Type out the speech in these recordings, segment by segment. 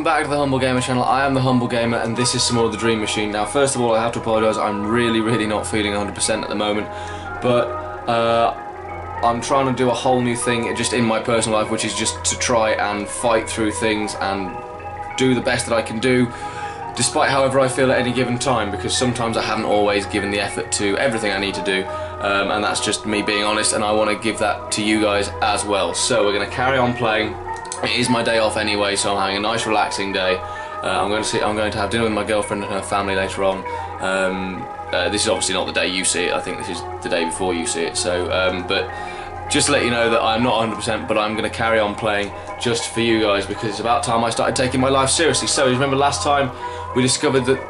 back to the Humble Gamer channel. I am the Humble Gamer and this is some more of the Dream Machine. Now first of all I have to apologise, I'm really not feeling 100% at the moment, but I'm trying to do a whole new thing just in my personal life, which is just to try and fight through things and do the best that I can do, despite however I feel at any given time, because sometimes I haven't always given the effort to everything I need to do, and that's just me being honest, and I want to give that to you guys as well. So we're going to carry on playing. It is my day off anyway, so I'm having a nice relaxing day. I'm going to have dinner with my girlfriend and her family later on. This is obviously not the day you see it, I think this is the day before you see it, so but just to let you know that I'm not 100%, but I'm going to carry on playing just for you guys, because it's about time I started taking my life seriously. So you remember last time we discovered that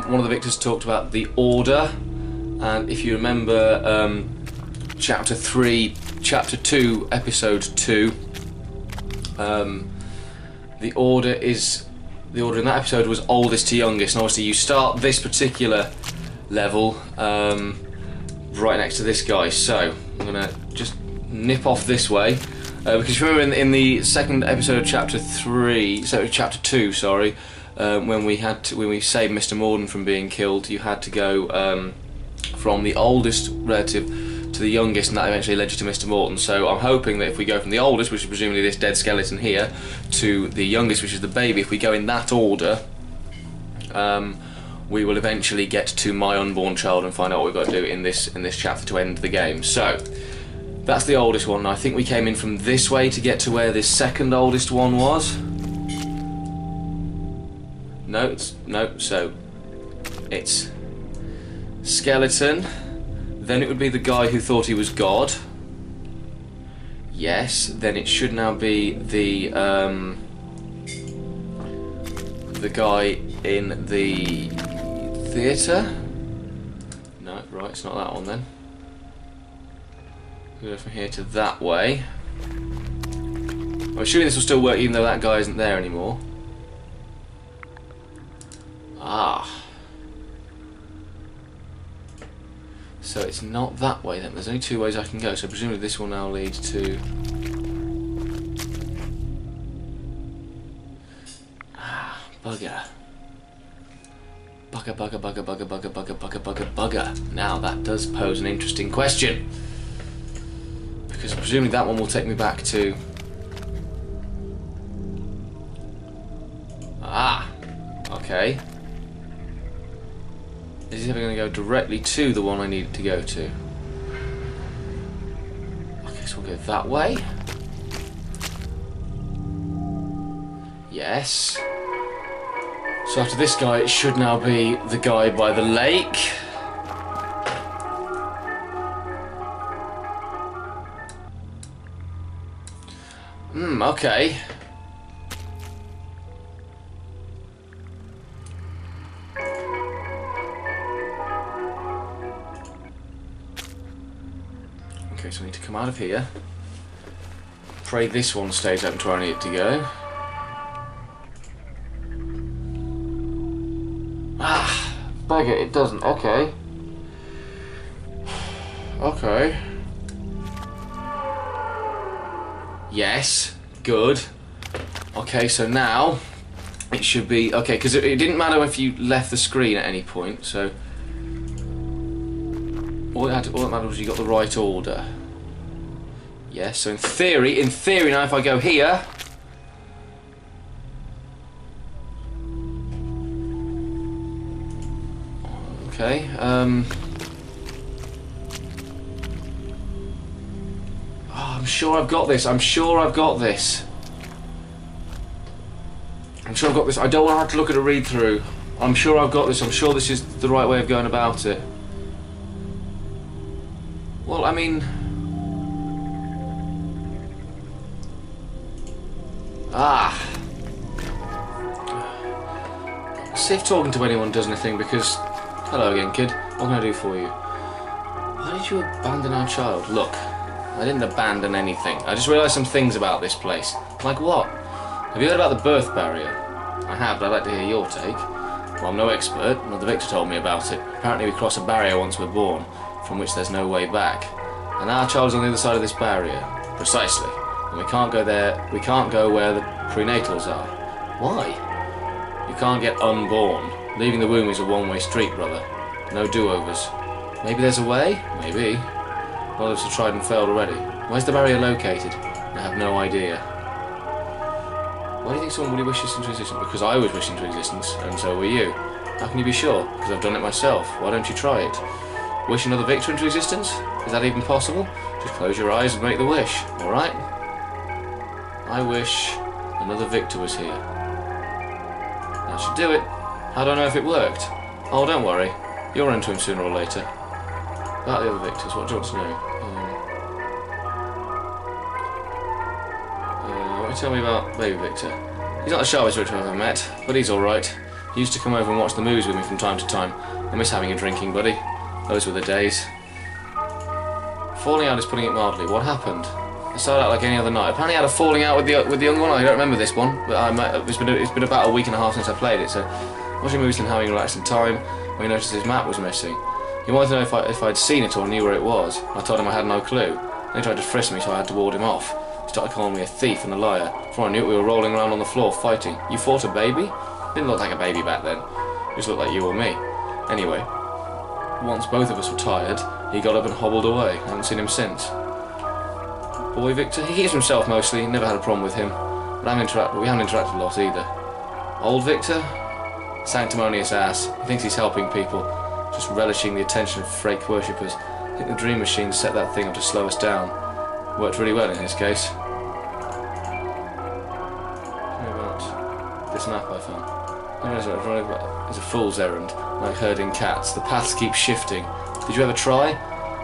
one of the victors talked about the order, and if you remember chapter 3, chapter 2, episode 2, the order in that episode was oldest to youngest, and obviously you start this particular level right next to this guy. So I'm gonna just nip off this way, because you remember in the second episode of chapter 2, sorry, when we saved Mr. Morden from being killed, you had to go from the oldest relative to the youngest, and that eventually led you to Mr. Morton. So I'm hoping that if we go from the oldest, which is presumably this dead skeleton here, to the youngest, which is the baby, if we go in that order, we will eventually get to my unborn child and find out what we've got to do in this chapter to end the game. So that's the oldest one. I think we came in from this way to get to where this second oldest one was. No, so it's skeleton. Then it would be the guy who thought he was God. Yes. Then it should now be the guy in the theatre. No, right, it's not that one then. We'll go from here to that way. I'm assuming this will still work even though that guy isn't there anymore. Ah. So it's not that way then, there's only two ways I can go, so presumably this will now lead to... Ah, bugger. Bugger. Now that does pose an interesting question, because presumably that one will take me back to... Ah, okay. Is he ever going to go directly to the one I needed to go to? Okay, so we'll go that way. Yes. So after this guy, it should now be the guy by the lake. Okay. Okay, so I need to come out of here. Pray this one stays open to where I need it to go. Ah, bugger, it doesn't. Okay. Okay. Yes, good. Okay, so now it should be... Okay, because it didn't matter if you left the screen at any point, so... All that mattered was you got the right order. Yes, so in theory now if I go here... Okay, oh, I'm sure I've got this, I don't want to have to look at a read-through. I'm sure I've got this, I'm sure this is the right way of going about it. Well, I mean... Ah! See if talking to anyone does anything, because... Hello again, kid. What can I do for you? Why did you abandon our child? Look, I didn't abandon anything. I just realised some things about this place. Like what? Have you heard about the birth barrier? I have, but I'd like to hear your take. Well, I'm no expert, but the Victor told me about it. Apparently we cross a barrier once we're born, from which there's no way back. And our child's on the other side of this barrier. Precisely. And we can't go there, we can't go where the prenatals are. Why? You can't get unborn. Leaving the womb is a one-way street, brother. No do-overs. Maybe there's a way? Maybe. Others have tried and failed already. Where's the barrier located? I have no idea. Why do you think someone would wish this into existence? Because I was wishing into existence, and so were you. How can you be sure? Because I've done it myself. Why don't you try it? Wish another victor into existence? Is that even possible? Just close your eyes and make the wish, alright? I wish another victor was here. That should do it. How do I know if it worked? Oh, don't worry. You'll run into him sooner or later. About the other victors, what do you want to know? What can you tell me about Baby Victor? He's not the sharpest victor I've ever met, but he's alright. He used to come over and watch the movies with me from time to time. I miss having a drinking buddy. Those were the days. Falling out is putting it mildly. What happened? I started out like any other night. Apparently I had a falling out with the young one. I don't remember this one, but it's been about a week and a half since I played it, so watching movies and having a relaxing time when he noticed his map was missing. He wanted to know if I'd seen it or knew where it was. I told him I had no clue. Then he tried to frisk me, so I had to ward him off. He started calling me a thief and a liar. Before I knew it, we were rolling around on the floor fighting. You fought a baby? Didn't look like a baby back then. It just looked like you or me. Anyway, once both of us were tired, he got up and hobbled away. I haven't seen him since. Boy Victor, he keeps himself mostly, never had a problem with him. But we haven't interacted a lot either. Old Victor? Sanctimonious ass. He thinks he's helping people, just relishing the attention of fake worshippers. I think the Dream Machine set that thing up to slow us down. Worked really well in his case. Tell me about this map I found. It's a fool's errand, like herding cats. The paths keep shifting. Did you ever try?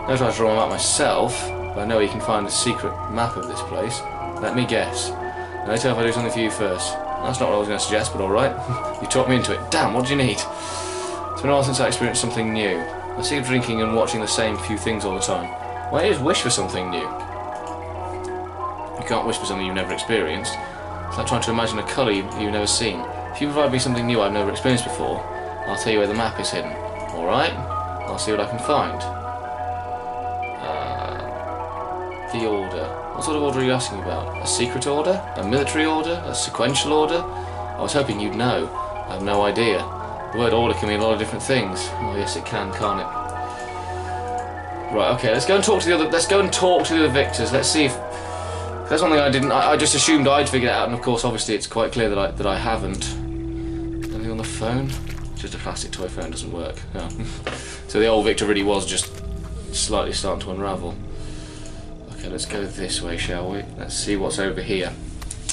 I tried to draw a map myself, but I know you can find a secret map of this place. Let me guess. Now let me tell if I do something for you first. That's not what I was going to suggest, but alright. You talked me into it. Damn, what do you need? It's been a while since I experienced something new. I'm sick of drinking and watching the same few things all the time. Why don't you just wish for something new? You can't wish for something you've never experienced. It's like trying to imagine a colour you've never seen. If you provide me something new I've never experienced before, I'll tell you where the map is hidden. Alright? I'll see what I can find. The order. What sort of order are you asking about? A secret order? A military order? A sequential order? I was hoping you'd know. I have no idea. The word order can mean a lot of different things. Oh yes it can, can't it? Right, okay, let's go and talk to the other victors. Let's see if that's one thing I didn't. I just assumed I'd figured it out, and of course, obviously, it's quite clear that I haven't. Anything on the phone? Just a plastic toy phone doesn't work. No. So the old Victor really was just slightly starting to unravel. Okay, let's go this way, shall we? Let's see what's over here.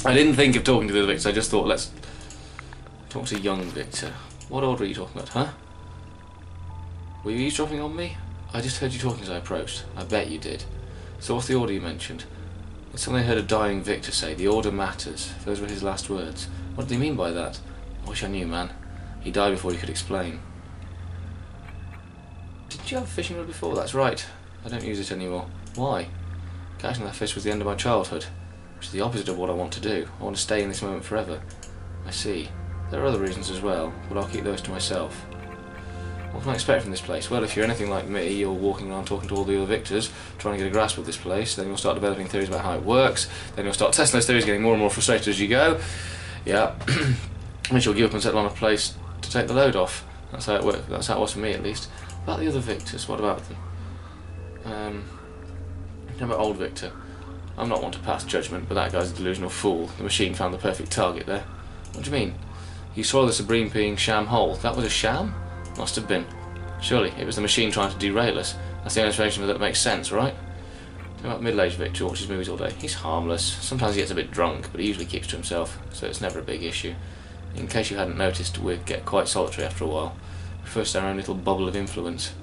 I didn't think of talking to the other Victors. I just thought let's talk to young Victor. What order are you talking about, huh? Were you eavesdropping on me? I just heard you talking as I approached. I bet you did. So what's the order you mentioned? It's something I heard a dying Victor say. The order matters. Those were his last words. What did he mean by that? I wish I knew, man. He died before he could explain. Didn't you have a fishing rod before? That's right. I don't use it anymore. Why? Catching that fish was the end of my childhood, which is the opposite of what I want to do. I want to stay in this moment forever. I see. There are other reasons as well, but I'll keep those to myself. What can I expect from this place? Well, if you're anything like me, you're walking around talking to all the other victors, trying to get a grasp of this place, then you'll start developing theories about how it works, then you'll start testing those theories, getting more and more frustrated as you go. Yeah. Then you'll give up and settle on a place to take the load off. That's how it works. That's how it was for me, at least. About the other victors, what about them? How about old Victor? I'm not one to pass judgment, but that guy's a delusional fool. The machine found the perfect target there. What do you mean? You saw the Supreme being sham hole. That was a sham? Must have been. Surely, it was the machine trying to derail us. That's the only explanation that makes sense, right? What about middle-aged Victor who watches movies all day? He's harmless. Sometimes he gets a bit drunk, but he usually keeps to himself, so it's never a big issue. In case you hadn't noticed, we'd get quite solitary after a while. We first our own little bubble of influence.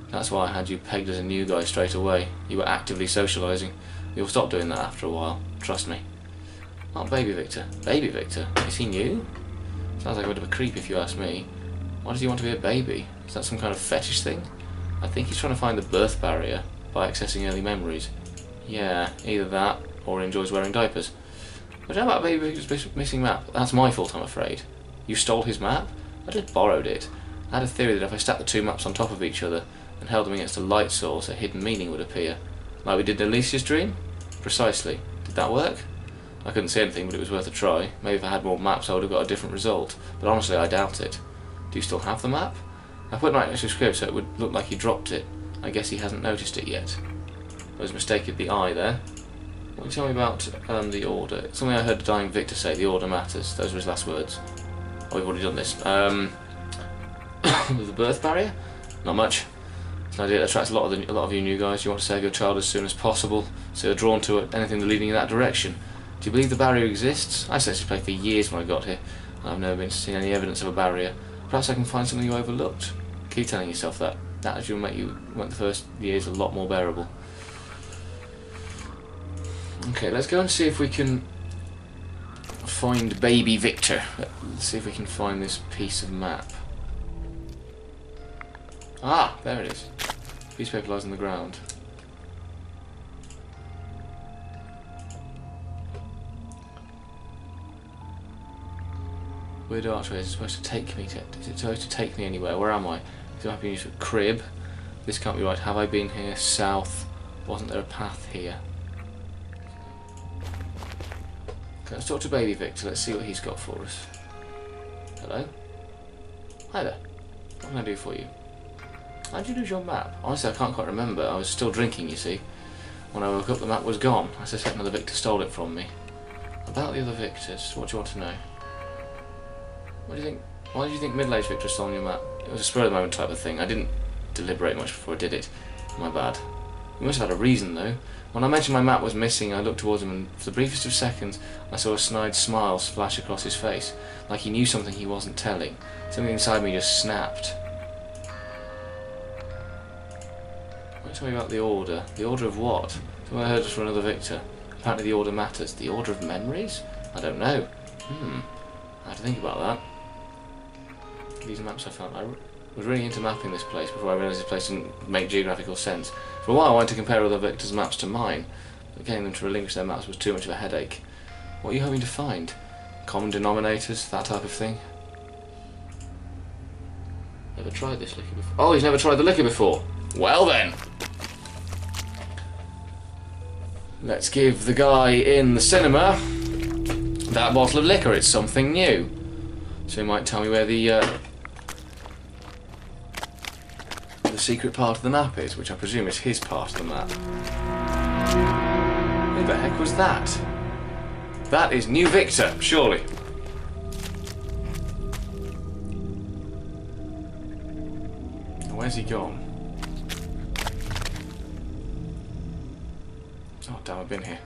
That's why I had you pegged as a new guy straight away. You were actively socialising. You'll stop doing that after a while. Trust me. Oh, Baby Victor. Baby Victor? Is he new? Sounds like a bit of a creep if you ask me. Why does he want to be a baby? Is that some kind of fetish thing? I think he's trying to find the birth barrier by accessing early memories. Yeah, either that, or he enjoys wearing diapers. But how about Baby Victor's missing map? That's my fault, I'm afraid. You stole his map? I just borrowed it. I had a theory that if I stacked the two maps on top of each other and held them against a light source, a hidden meaning would appear. Like we did in Alicia's dream? Precisely. Did that work? I couldn't see anything, but it was worth a try. Maybe if I had more maps I would have got a different result, but honestly I doubt it. Do you still have the map? I put night next to script so it would look like he dropped it. I guess he hasn't noticed it yet. I was mistaken with the eye there. What can you tell me about the order? It's something I heard Dying Victor say, the order matters. Those were his last words. Oh, we've already done this. The birth barrier? Not much. It's an idea that attracts a lot of you new guys. You want to save your child as soon as possible, so you're drawn to anything leading in that direction. Do you believe the barrier exists? I searched this place for years when I got here, and I've never seen any evidence of a barrier. Perhaps I can find something you overlooked. Keep telling yourself that. That will make the first years a lot more bearable. Okay, let's go and see if we can find baby Victor. Let's see if we can find this piece of map. Ah, there it is. Piece of paper lies on the ground. Weird archway. Is it supposed to take me anywhere? Where am I? So I've been used for crib. This can't be right. Have I been here? South. Wasn't there a path here? Okay, let's talk to baby Victor. Let's see what he's got for us. Hello? Hi there. What can I do for you? How did you lose your map? Honestly, I can't quite remember. I was still drinking, you see. When I woke up, the map was gone. I suspect another Victor stole it from me. About the other Victors, what do you want to know? What do you think? Why did you think middle-aged Victor stole your map? It was a spur-of-the-moment type of thing. I didn't deliberate much before I did it. My bad. You must have had a reason, though. When I mentioned my map was missing, I looked towards him, and for the briefest of seconds, I saw a snide smile flash across his face, like he knew something he wasn't telling. Something inside me just snapped. Tell me about the order. The order of what? So I heard just from another Victor. Apparently the order matters. The order of memories? I don't know. I have to think about that. These maps I found. I was really into mapping this place before I realised this place didn't make geographical sense. For a while I wanted to compare other Victors' maps to mine, but getting them to relinquish their maps was too much of a headache. What are you hoping to find? Common denominators? That type of thing? Never tried this liquor before. Oh, he's never tried the liquor before! Well then! Let's give the guy in the cinema that bottle of liquor. It's something new. So he might tell me where the secret part of the map is, which I presume is his part of the map. Who the heck was that? That is new Victor, surely. Where's he gone? Oh damn, I've been here.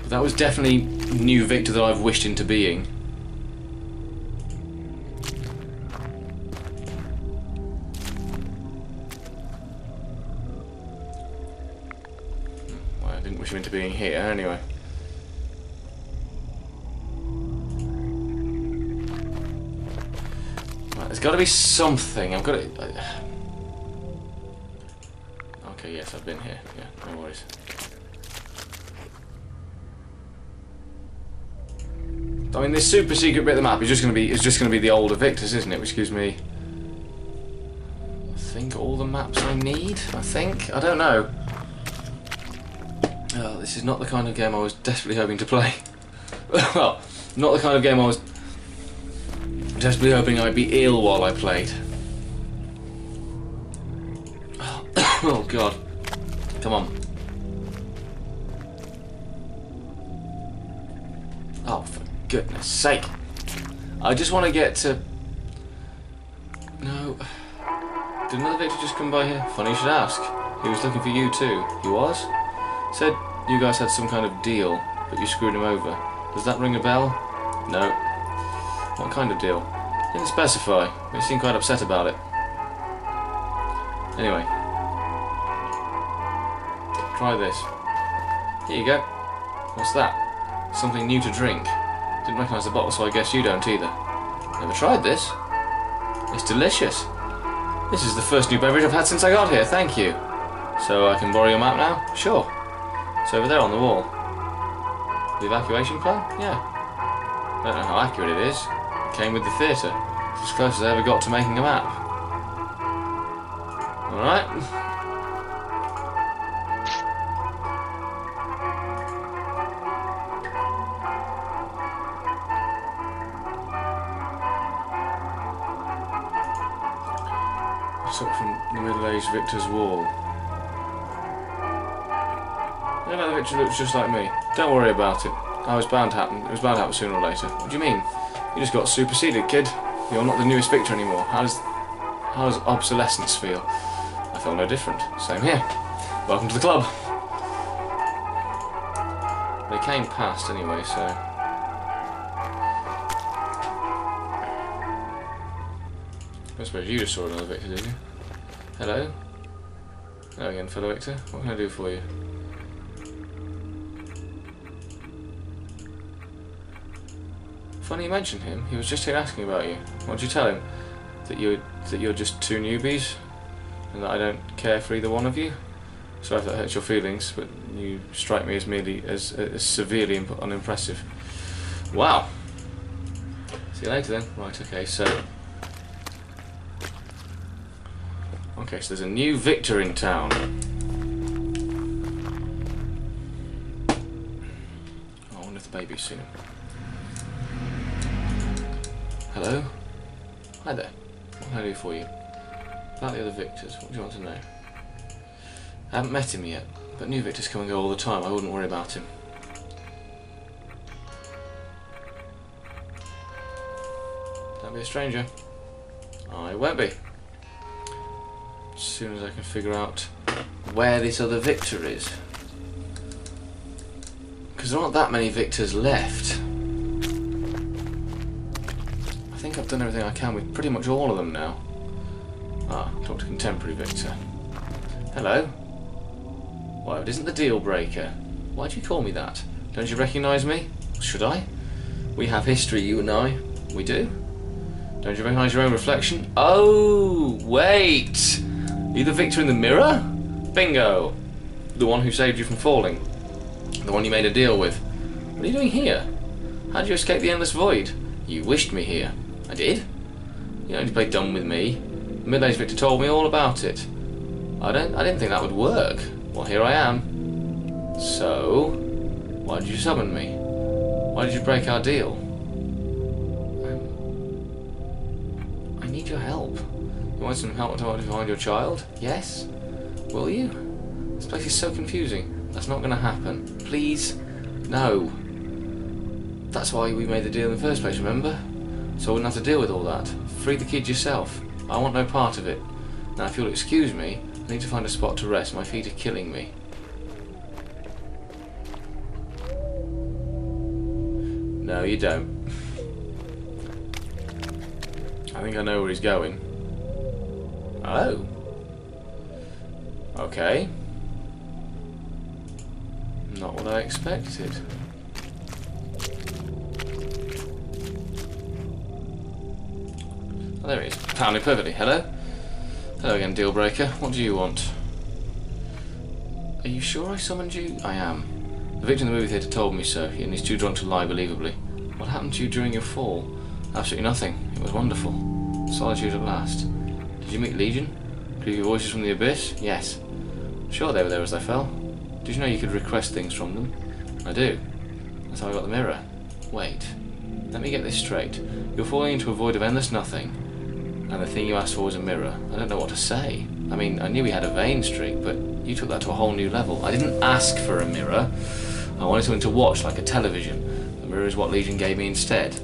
That was definitely new Victor that I've wished into being. Well, I didn't wish him into being here anyway. Right, there's got to be something. I've got to. Okay, yes, I've been here. Yeah, no worries. I mean, this super secret bit of the map is just going to be the older Victors, isn't it? Which gives me, I think, all the maps I need. I think. I don't know. Oh, this is not the kind of game I was desperately hoping to play. Well, not the kind of game I was desperately hoping I'd be ill while I played. Oh God! Come on. Oh, for goodness sake! I just want to get to. No. Did another Victor just come by here? Funny you should ask. He was looking for you too. He was? Said you guys had some kind of deal, but you screwed him over. Does that ring a bell? No. What kind of deal? Didn't specify. But he seemed quite upset about it. Anyway. Try this. Here you go. What's that? Something new to drink. Didn't recognise the bottle, so I guess you don't either. Never tried this. It's delicious. This is the first new beverage I've had since I got here, thank you. So I can borrow your map now? Sure. It's over there on the wall. The evacuation plan? Yeah. I don't know how accurate it is. It came with the theatre. It's as close as I ever got to making a map. Alright. took from the middle-aged Victor's wall. You know, the Victor looks just like me. Don't worry about it. I was bound to happen. It was bound to happen sooner or later. What do you mean? You just got superseded, kid. You're not the newest Victor anymore. How does obsolescence feel? I feel no different. Same here. Welcome to the club. They came past anyway, so... I suppose you just saw another Victor, did you? Hello? Hello again, fellow Victor. What can I do for you? Funny you mentioned him. He was just here asking about you. What did you tell him? That you're just two newbies? And that I don't care for either one of you? Sorry if that hurts your feelings, but you strike me as merely as severely unimpressive. Wow. See you later then. Right, okay, so... Okay, so there's a new Victor in town. Oh, I wonder if the baby's seen him. Hello? Hi there. What can I do for you? About the other Victors, what do you want to know? I haven't met him yet, but new Victors come and go all the time. I wouldn't worry about him. Don't be a stranger. I won't be. As soon as I can figure out where this other Victor is. Because there aren't that many Victors left. I think I've done everything I can with pretty much all of them now. Ah, talk to contemporary Victor. Hello. Well, it isn't the deal breaker. Why do you call me that? Don't you recognise me? Should I? We have history, you and I. We do. Don't you recognise your own reflection? Oh, wait! Are you the Victor in the mirror? Bingo! The one who saved you from falling. The one you made a deal with. What are you doing here? How did you escape the endless void? You wished me here. I did? You don't need to play dumb with me. The middle-aged Victor told me all about it. I didn't think that would work. Well, here I am. So, why did you summon me? Why did you break our deal? I need your help. You want some help to find your child? Yes? Will you? This place is so confusing. That's not going to happen. Please? No. That's why we made the deal in the first place, remember? So I wouldn't have to deal with all that. Free the kid yourself. I want no part of it. Now, if you'll excuse me, I need to find a spot to rest. My feet are killing me. No, you don't. I think I know where he's going. Oh. Okay. Not what I expected. Oh, there he is. Found him perfectly. Hello? Hello again, deal breaker. What do you want? Are you sure I summoned you? I am. The Victor in the movie theatre told me so, and he's too drunk to lie believably. What happened to you during your fall? Absolutely nothing. It was wonderful. Solitude at last. Did you meet Legion? Could you hear voices from the abyss? Yes. Sure they were there as I fell. Did you know you could request things from them? I do. That's how I got the mirror. Wait. Let me get this straight. You're falling into a void of endless nothing. And the thing you asked for was a mirror. I don't know what to say. I mean, I knew we had a vein streak, but you took that to a whole new level. I didn't ask for a mirror. I wanted something to watch, like a television. The mirror is what Legion gave me instead. You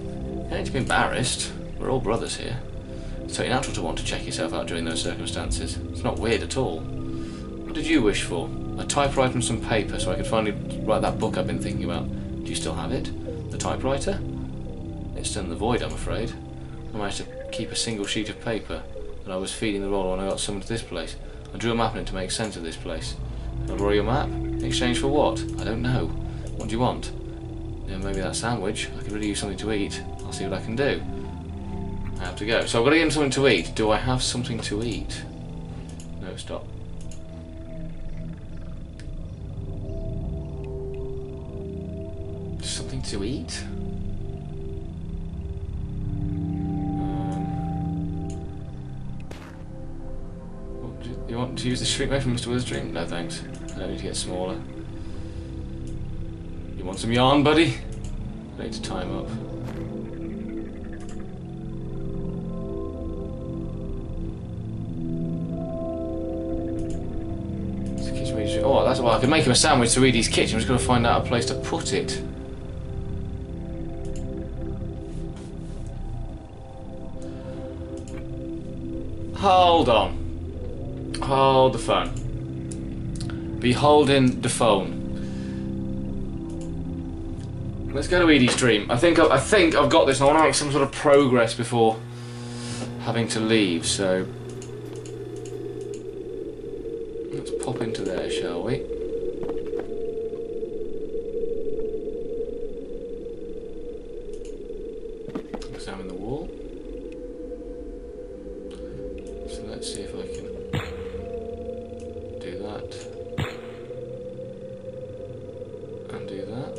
don't need to be embarrassed. We're all brothers here. It's totally natural to want to check yourself out during those circumstances. It's not weird at all. What did you wish for? A typewriter and some paper so I could finally write that book I've been thinking about. Do you still have it? The typewriter? It's still in the void, I'm afraid. I managed to keep a single sheet of paper, and I was feeding the roller when I got summoned to this place. I drew a map on it to make sense of this place. Can I borrow your map? In exchange for what? I don't know. What do you want? Yeah, maybe that sandwich. I could really use something to eat. I'll see what I can do. I have to go. So I've got to get him something to eat. Do I have something to eat? No, stop. Something to eat? You want to use the shrink ray from Mr. Wizard's dream? No thanks. I don't need to get smaller. You want some yarn, buddy? I need to tie him up. Well, I could make him a sandwich to Edie's kitchen. I'm just going to find out a place to put it. Hold on. Hold the phone. Be holding the phone. Let's go to Edie's dream. I think I've got this. I want to make some sort of progress before having to leave. So let's pop into there, shall we? Examine the wall. So let's see if I can do that and do that.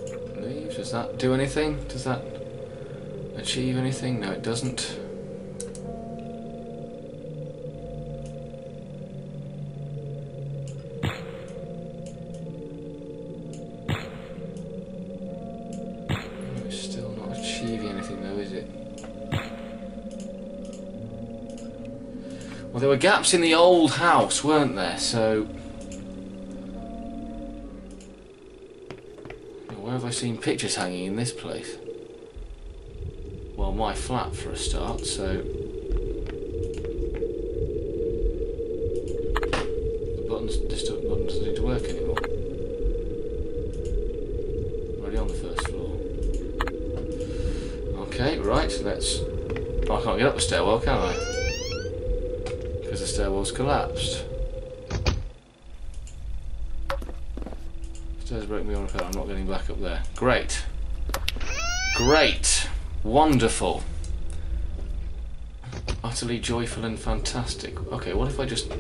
Leave. Does that do anything? Does that achieve anything? No, it doesn't. It's still not achieving anything though, is it? Well, there were gaps in the old house, weren't there? So where have I seen pictures hanging in this place? Well, my flat for a start, so the buttons doesn't need to work anymore. Already on the first floor. Okay, right, let's... Oh, I can't get up the stairwell, can I? Because the stairwell's collapsed. Stairs broke me on repair. I'm not getting back up there. Great. Great. Wonderful. Utterly joyful and fantastic. Okay, what if I just... I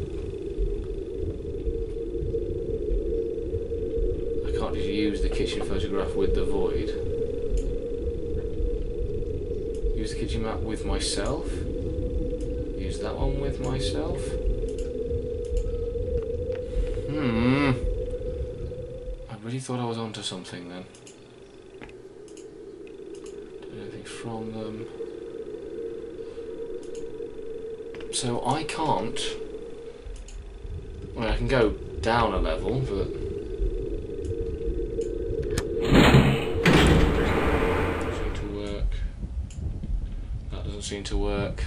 can't just use the kitchen photograph with the void. Use the kitchen map with myself. Use that one with myself. I really thought I was onto something then. Don't know anything from them. So I can't... Well, I can go down a level, but... Doesn't seem to work. That doesn't seem to work.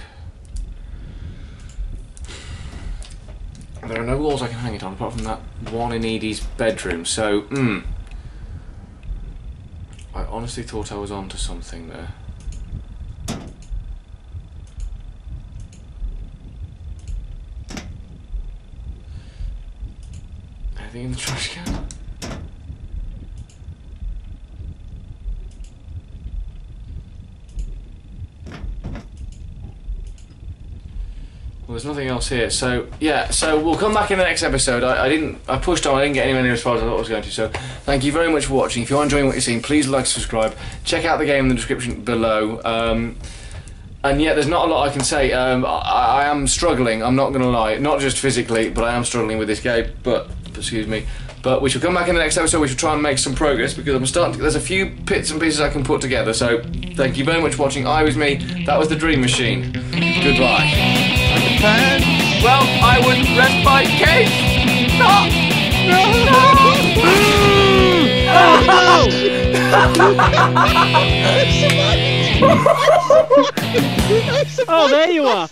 There are no walls I can hang it on apart from that one in Edie's bedroom, so, I honestly thought I was onto something there. Anything in the trash can? Well, there's nothing else here, so yeah, so we'll come back in the next episode. I pushed on, I didn't get anywhere near as far as I thought I was going to, so thank you very much for watching. If you're enjoying what you're seeing, please like, subscribe, check out the game in the description below, and yeah, there's not a lot I can say. I am struggling, I'm not going to lie, not just physically, but I am struggling with this game, but, excuse me, but we shall come back in the next episode. We shall try and make some progress, because I'm starting to, there's a few bits and pieces I can put together, so thank you very much for watching. I was me, that was the Dream Machine. Goodbye. Well, I wouldn't rest my case. No. Oh, there you are.